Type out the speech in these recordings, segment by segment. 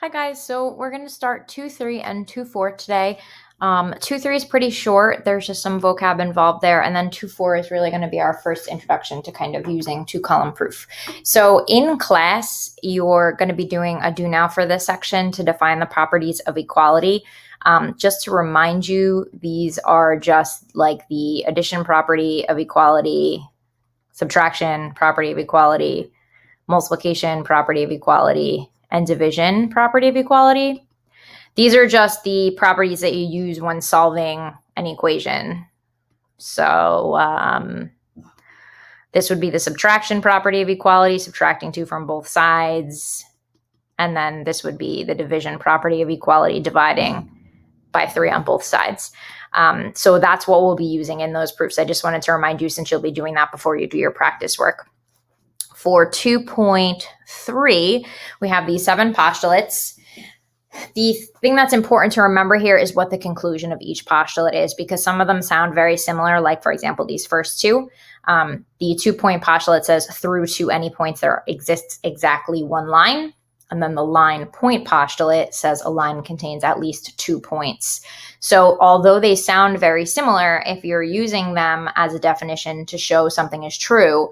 Hi guys, so we're going to start 2-3 and 2-4 today. 2-3 is pretty short. There's just some vocab involved there. And then 2-4 is really going to be our first introduction to kind of using two-column proof. So in class, you're going to be doing a do now for this section to define the properties of equality. Just to remind you, these are just like the addition property of equality, subtraction property of equality, multiplication property of equality, and division property of equality. These are just the properties that you use when solving an equation. So this would be the subtraction property of equality, subtracting 2 from both sides. And then this would be the division property of equality, dividing by 3 on both sides. So that's what we'll be using in those proofs. I just wanted to remind you, since you'll be doing that before you do your practice work. For 2.3, we have these 7 postulates. The thing that's important to remember here is what the conclusion of each postulate is, because some of them sound very similar, like, for example, these first two. The 2-point postulate says through to any points there exists exactly one line. And then the line point postulate says a line contains at least 2 points. So although they sound very similar, if you're using them as a definition to show something is true,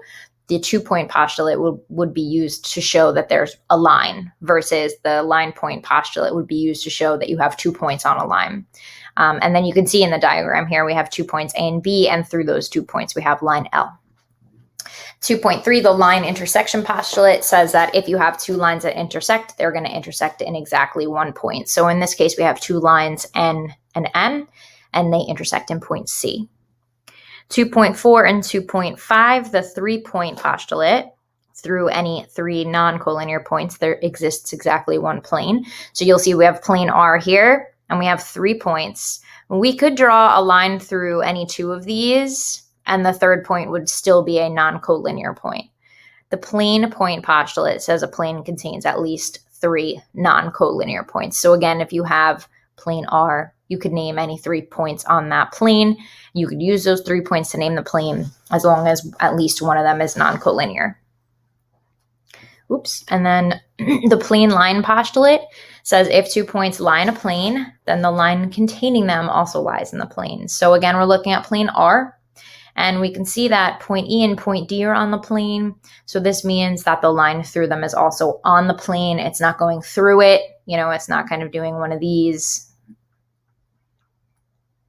the 2-point postulate would be used to show that there's a line, versus the line point postulate would be used to show that you have 2 points on a line. And then you can see in the diagram here, we have 2 points A and B, and through those 2 points, we have line L. 2.3, the line intersection postulate says that if you have 2 lines that intersect, they're going to intersect in exactly 1 point. So in this case, we have 2 lines N and N, and they intersect in point C. 2.4 and 2.5, the 3-point postulate, through any 3 non-collinear points, there exists exactly 1 plane. So you'll see we have plane R here, and we have 3 points. We could draw a line through any 2 of these, and the 3rd point would still be a non-collinear point. The plane point postulate says a plane contains at least 3 non-collinear points. So again, if you have plane R, you could name any 3 points on that plane. You could use those 3 points to name the plane as long as at least one of them is non-collinear. Oops. And then the plane line postulate says if 2 points lie in a plane, then the line containing them also lies in the plane. So again, we're looking at plane R, and we can see that point E and point D are on the plane. So this means that the line through them is also on the plane. It's not going through it. You know, it's not kind of doing one of these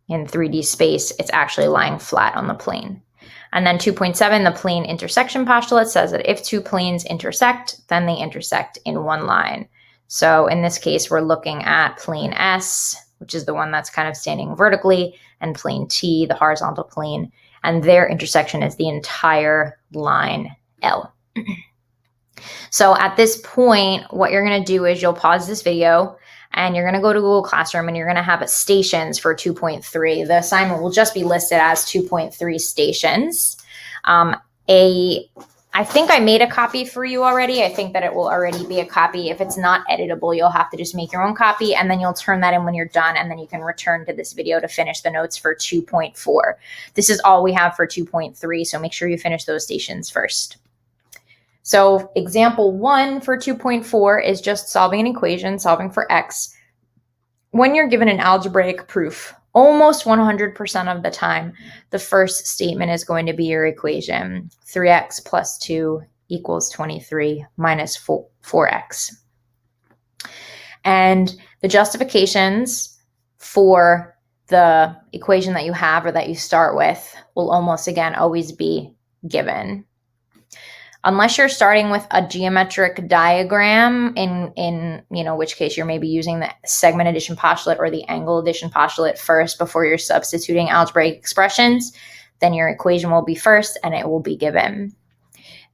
in 3D space. It's actually lying flat on the plane. And then 2.7, the plane intersection postulate says that if 2 planes intersect, then they intersect in 1 line. So in this case, we're looking at plane S, which is the one that's kind of standing vertically, and plane T, the horizontal plane, and their intersection is the entire line L. So at this point, what you're going to do is you'll pause this video, and you're going to go to Google Classroom, and you're going to have stations for 2.3. The assignment will just be listed as 2.3 stations. I think I made a copy for you already. I think that it will already be a copy. If it's not editable, you'll have to just make your own copy, and then you'll turn that in when you're done, and then you can return to this video to finish the notes for 2.4. This is all we have for 2.3, so make sure you finish those stations first. So example 1 for 2.4 is just solving an equation, solving for x. When you're given an algebraic proof, almost 100% of the time, the first statement is going to be your equation. 3x plus 2 equals 23 minus 4x. And the justifications for the equation that you have or that you start with will almost, again, always be given. Unless you're starting with a geometric diagram, in which case you're maybe using the segment addition postulate or the angle addition postulate first before you're substituting algebraic expressions, then your equation will be first and it will be given.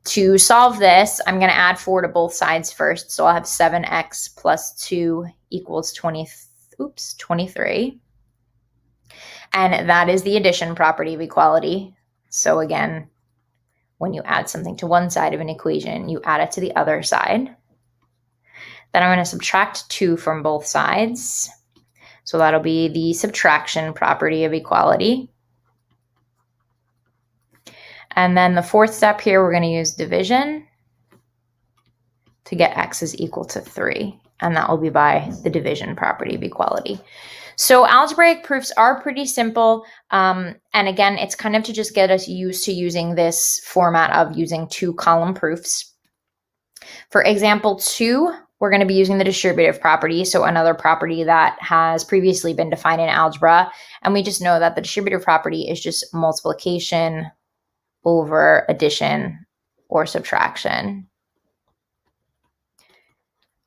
To solve this, I'm going to add 4 to both sides first. So I'll have 7x plus 2 equals 23. And that is the addition property of equality. So again, when you add something to one side of an equation, you add it to the other side. Then I'm going to subtract 2 from both sides. So that'll be the subtraction property of equality. And then the 4th step here, we're going to use division to get x is equal to 3. and that will be by the division property of equality. So algebraic proofs are pretty simple. And again, it's kind of to just get us used to using this format of using 2-column proofs. For example 2, we're going to be using the distributive property, so another property that has previously been defined in algebra. And we just know that the distributive property is just multiplication over addition or subtraction.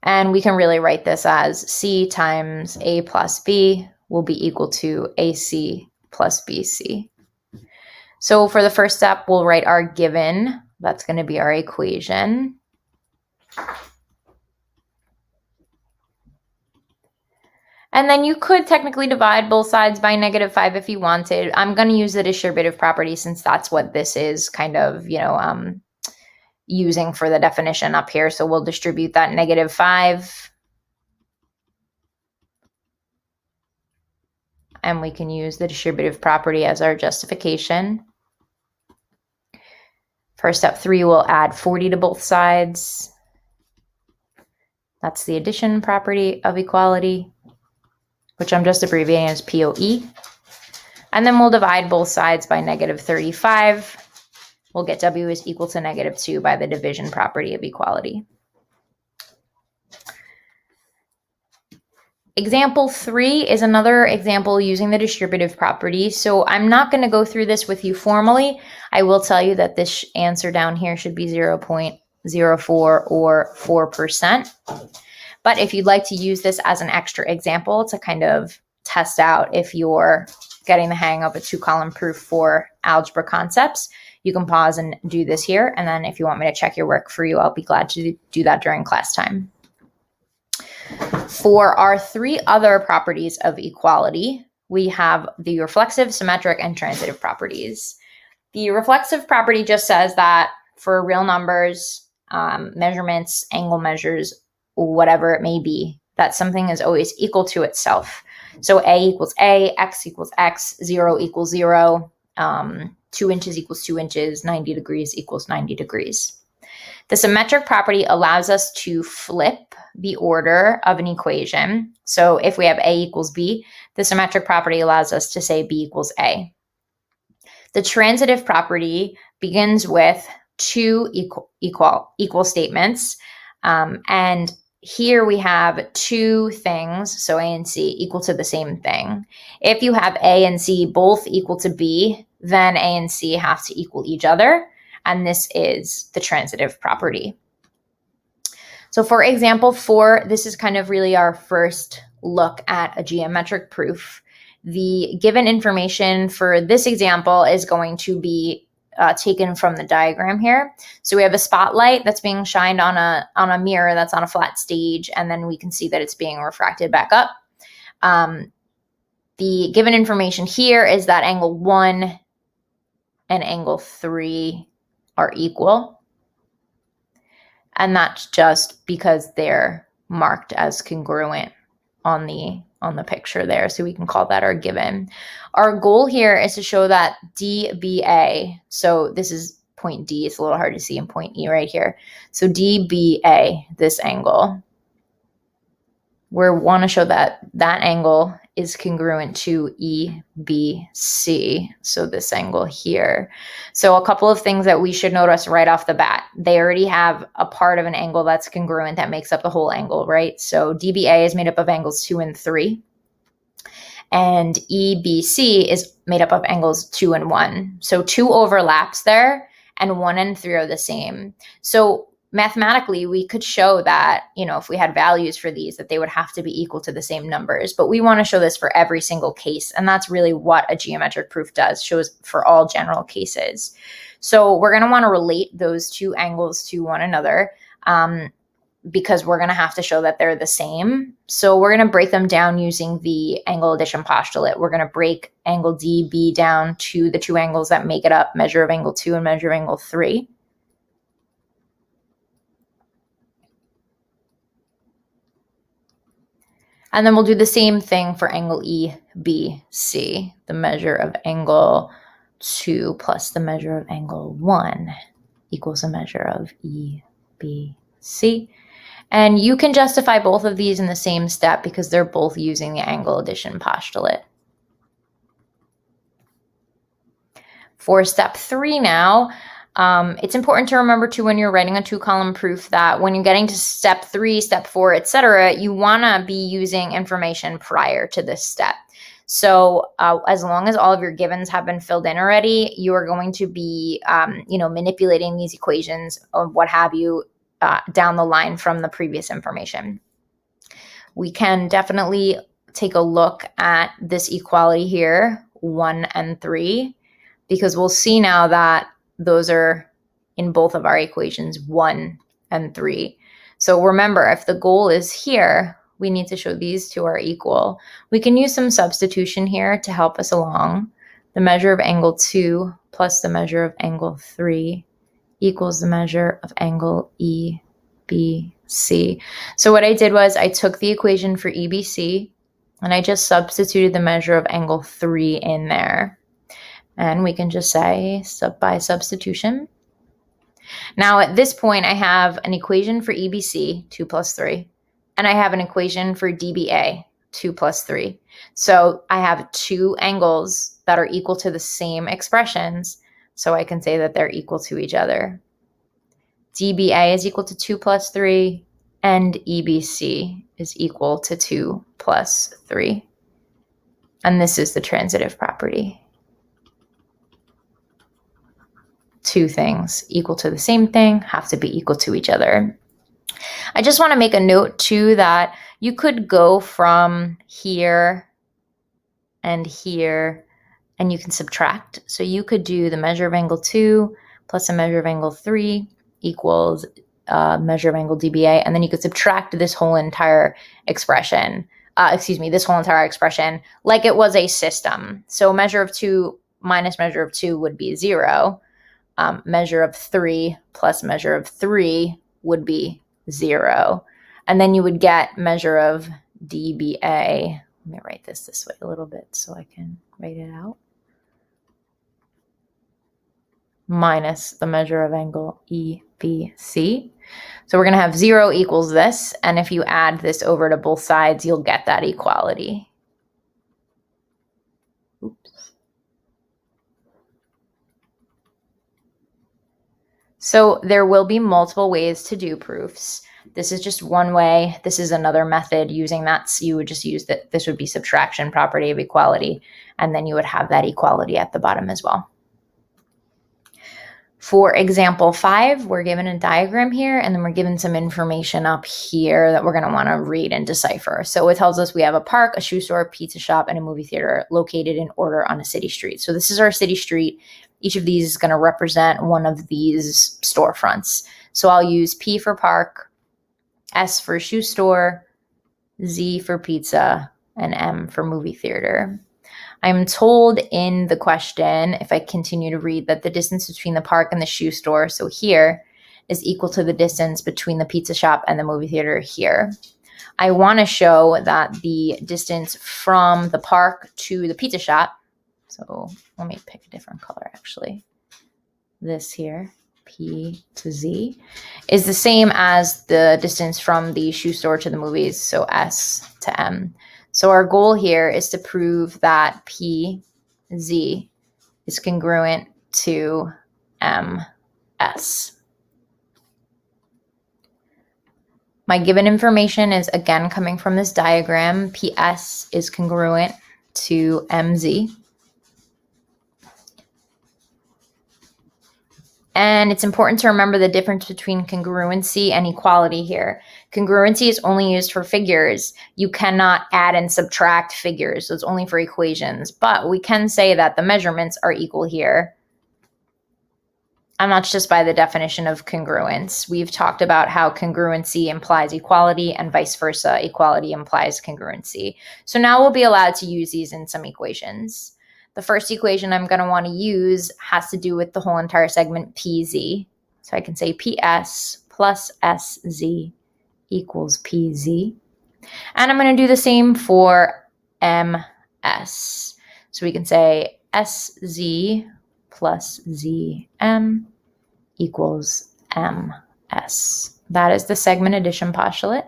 And we can really write this as C times A plus B will be equal to AC plus BC. So for the first step, we'll write our given. That's going to be our equation. And then you could technically divide both sides by -5 if you wanted. I'm going to use the distributive property since that's what this is kind of, using for the definition up here. So we'll distribute that -5. And we can use the distributive property as our justification. For step 3, we'll add 40 to both sides. That's the addition property of equality, which I'm just abbreviating as POE. And then we'll divide both sides by -35. We'll get W is equal to -2 by the division property of equality. Example 3 is another example using the distributive property. So I'm not going to go through this with you formally. I will tell you that this answer down here should be 0.04 or 4%. But if you'd like to use this as an extra example to kind of test out if you're getting the hang of a 2-column proof for algebra concepts, you can pause and do this here. And then if you want me to check your work for you, I'll be glad to do that during class time. For our 3 other properties of equality, we have the reflexive, symmetric, and transitive properties. The reflexive property just says that for real numbers, measurements, angle measures, whatever it may be, that something is always equal to itself. So A equals A, X equals X, 0 equals 0, 2 inches equals 2 inches, 90 degrees equals 90 degrees. The symmetric property allows us to flip the order of an equation. So if we have A equals B, the symmetric property allows us to say B equals A. The transitive property begins with 2 equal statements. And here we have 2 things, so A and C equal to the same thing. If you have A and C both equal to B, then A and C have to equal each other. And this is the transitive property. So for example 4, this is kind of really our first look at a geometric proof. The given information for this example is going to be taken from the diagram here. So we have a spotlight that's being shined on a mirror that's on a flat stage, and then we can see that it's being refracted back up. The given information here is that angle 1 and angle 3 are equal. And that's just because they're marked as congruent on the picture there. So we can call that our given. Our goal here is to show that DBA, so this is point D, it's a little hard to see in point E right here. So DBA, this angle, we want to show that that angle is congruent to EBC, so this angle here. So a couple of things that we should notice right off the bat. They already have a part of an angle that's congruent that makes up the whole angle, right? So DBA is made up of angles 2 and 3. And EBC is made up of angles 2 and 1. So 2 overlaps there, and 1 and 3 are the same. So mathematically, we could show that, if we had values for these, that they would have to be equal to the same numbers. But we want to show this for every single case. And that's really what a geometric proof does, shows for all general cases. So we're going to want to relate those 2 angles to one another because we're going to have to show that they're the same. So we're going to break them down using the angle addition postulate. We're going to break angle DB down to the 2 angles that make it up, measure of angle 2 and measure of angle 3. And then we'll do the same thing for angle EBC, the measure of angle 2 plus the measure of angle 1 equals the measure of EBC. And you can justify both of these in the same step because they're both using the angle addition postulate. For step 3 now, it's important to remember too when you're writing a 2-column proof that when you're getting to step 3, step 4, etc., you want to be using information prior to this step. So as long as all of your givens have been filled in already, you are going to be manipulating these equations or what have you down the line from the previous information. We can definitely take a look at this equality here, 1 and 3, because we'll see now that those are in both of our equations, 1 and 3. So remember, if the goal is here, we need to show these two are equal. We can use some substitution here to help us along. The measure of angle 2 plus the measure of angle 3 equals the measure of angle EBC. So what I did was I took the equation for EBC and I just substituted the measure of angle 3 in there. And we can just say by substitution. Now at this point, I have an equation for EBC, 2 plus 3, and I have an equation for DBA, 2 plus 3. So I have two angles that are equal to the same expressions, so I can say that they're equal to each other. DBA is equal to 2 plus 3, and EBC is equal to 2 plus 3. And this is the transitive property. Two things equal to the same thing have to be equal to each other. I just want to make a note too that you could go from here and here and you can subtract. So you could do the measure of angle 2 plus a measure of angle 3 equals measure of angle DBA, and then you could subtract this whole entire expression, this whole entire expression like it was a system. So measure of 2 minus measure of 2 would be 0. Measure of 3 plus measure of 3 would be 0. And then you would get measure of DBA. Let me write this way a little bit so I can write it out. Minus the measure of angle EBC. So we're going to have 0 equals this. And if you add this over to both sides, you'll get that equality. Oops. So there will be multiple ways to do proofs. This is just one way. This is another method using that. So you would just use that. This would be subtraction property of equality. And then you would have that equality at the bottom as well. For example 5, we're given a diagram here, and then we're given some information up here that we're going to want to read and decipher. So it tells us we have a park, a shoe store, a pizza shop, and a movie theater located in order on a city street. So this is our city street. Each of these is going to represent one of these storefronts. So I'll use P for park, S for shoe store, Z for pizza, and M for movie theater. I'm told in the question, if I continue to read, that the distance between the park and the shoe store, so here, is equal to the distance between the pizza shop and the movie theater here. I want to show that the distance from the park to the pizza shop, so let me pick a different color actually, this here, P to Z, is the same as the distance from the shoe store to the movies, so S to M. So our goal here is to prove that PZ is congruent to MS. My given information is again coming from this diagram. PS is congruent to MZ. And it's important to remember the difference between congruency and equality here. Congruency is only used for figures. You cannot add and subtract figures, so it's only for equations. But we can say that the measurements are equal here. And that's just by the definition of congruence. We've talked about how congruency implies equality and vice versa. Equality implies congruency. So now we'll be allowed to use these in some equations. The first equation I'm going to want to use has to do with the whole entire segment PZ. So I can say PS plus SZ equals PZ. And I'm going to do the same for MS. So we can say SZ plus ZM equals MS. That is the segment addition postulate.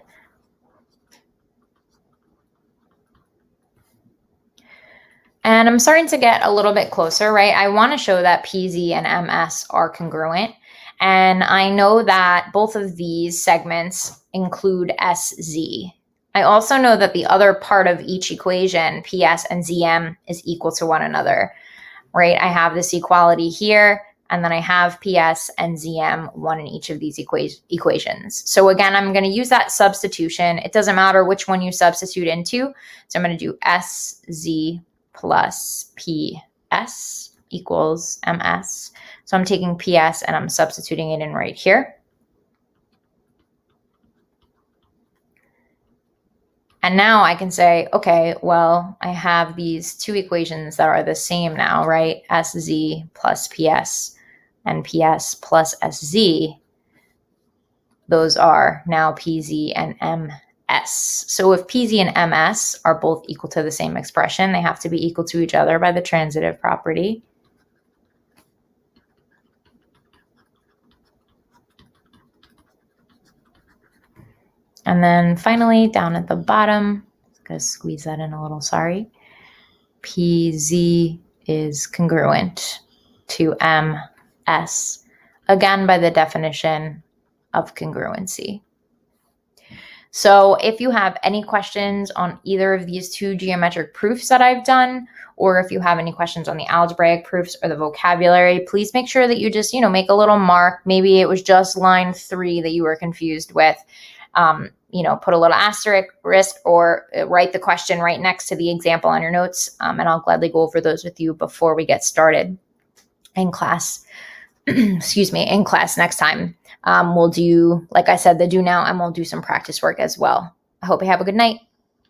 And I'm starting to get a little bit closer, right? I want to show that PZ and MS are congruent. And I know that both of these segments include SZ. I also know that the other part of each equation, PS and ZM, is equal to one another, right? I have this equality here, and then I have PS and ZM, one in each of these equations. So again, I'm going to use that substitution. It doesn't matter which one you substitute into. So I'm going to do SZ plus PS equals MS. So I'm taking PS and I'm substituting it in right here. And now I can say, okay, well, I have these two equations that are the same now, right? SZ plus PS and PS plus SZ. Those are now PZ and MS. So if PZ and MS are both equal to the same expression, they have to be equal to each other by the transitive property. And then finally, down at the bottom, I'm going to squeeze that in a little, sorry. PZ is congruent to MS, again by the definition of congruency. So if you have any questions on either of these two geometric proofs that I've done, or if you have any questions on the algebraic proofs or the vocabulary, please make sure that you just, make a little mark. Maybe it was just line 3 that you were confused with. Put a little asterisk or write the question right next to the example on your notes. And I'll gladly go over those with you before we get started in class. In class next time. We'll do, like I said, the do now, and we'll do some practice work as well. I hope you have a good night.